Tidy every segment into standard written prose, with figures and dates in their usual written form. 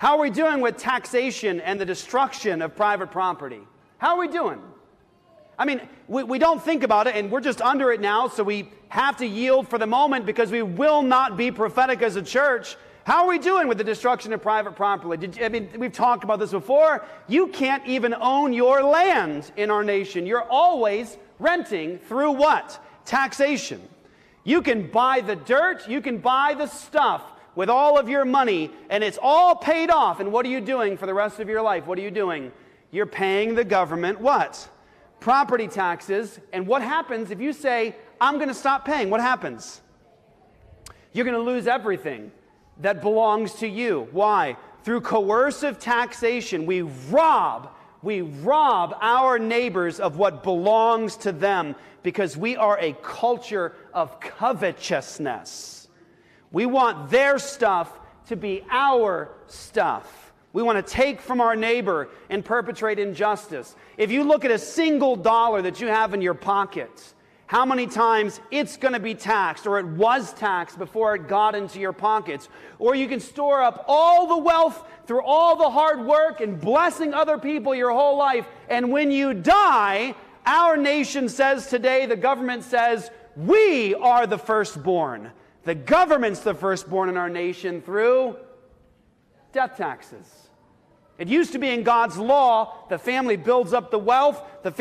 How are we doing with taxation and the destruction of private property? How are we doing? I mean, we don't think about it, and we're just under it now, so we have to yield for the moment because we will not be prophetic as a church. How are we doing with the destruction of private property? We've talked about this before. You can't even own your land in our nation. You're always renting through what? Taxation. You can buy the dirt, you can buy the stuff with all of your money, and it's all paid off. And what are you doing for the rest of your life? What are you doing? You're paying the government what? Property taxes. And what happens if you say, I'm going to stop paying? What happens? You're going to lose everything that belongs to you. Why? Through coercive taxation, we rob our neighbors of what belongs to them because we are a culture of covetousness. We want their stuff to be our stuff. We want to take from our neighbor and perpetrate injustice. If you look at a single dollar that you have in your pocket, how many times it's going to be taxed, or it was taxed before it got into your pockets. Or you can store up all the wealth through all the hard work and blessing other people your whole life. And when you die, our nation says today, the government says, we are the firstborn. The government's the firstborn in our nation through death taxes. It used to be in God's law, the family builds up the wealth, the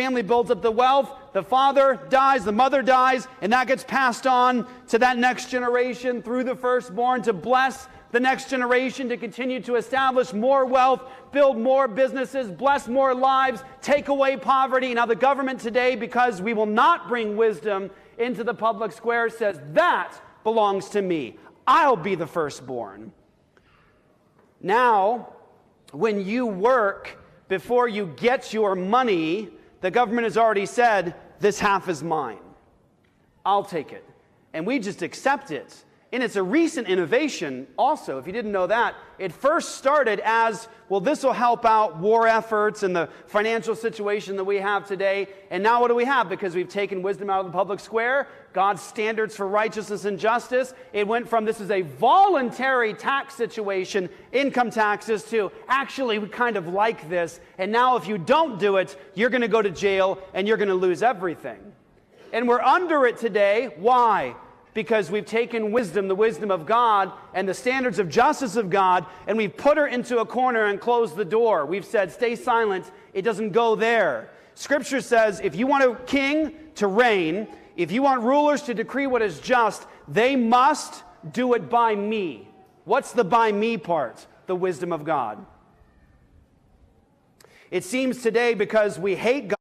father dies, the mother dies, and that gets passed on to that next generation through the firstborn to bless the next generation, to continue to establish more wealth, build more businesses, bless more lives, take away poverty. Now the government today, because we will not bring wisdom into the public square, says that belongs to me. I'll be the firstborn. Now, when you work, before you get your money, the government has already said, this half is mine. I'll take it. And we just accept it. And it's a recent innovation also, if you didn't know that. It first started as, well, this will help out war efforts and the financial situation that we have today. And now what do we have? Because we've taken wisdom out of the public square, God's standards for righteousness and justice. It went from this is a voluntary tax situation, income taxes, to actually we kind of like this. And now if you don't do it, you're going to go to jail and you're going to lose everything. And we're under it today. Why? Because we've taken wisdom, the wisdom of God, and the standards of justice of God, and we've put her into a corner and closed the door. We've said, stay silent. It doesn't go there. Scripture says, if you want a king to reign, if you want rulers to decree what is just, they must do it by me. What's the by me part? The wisdom of God. It seems today, because we hate God,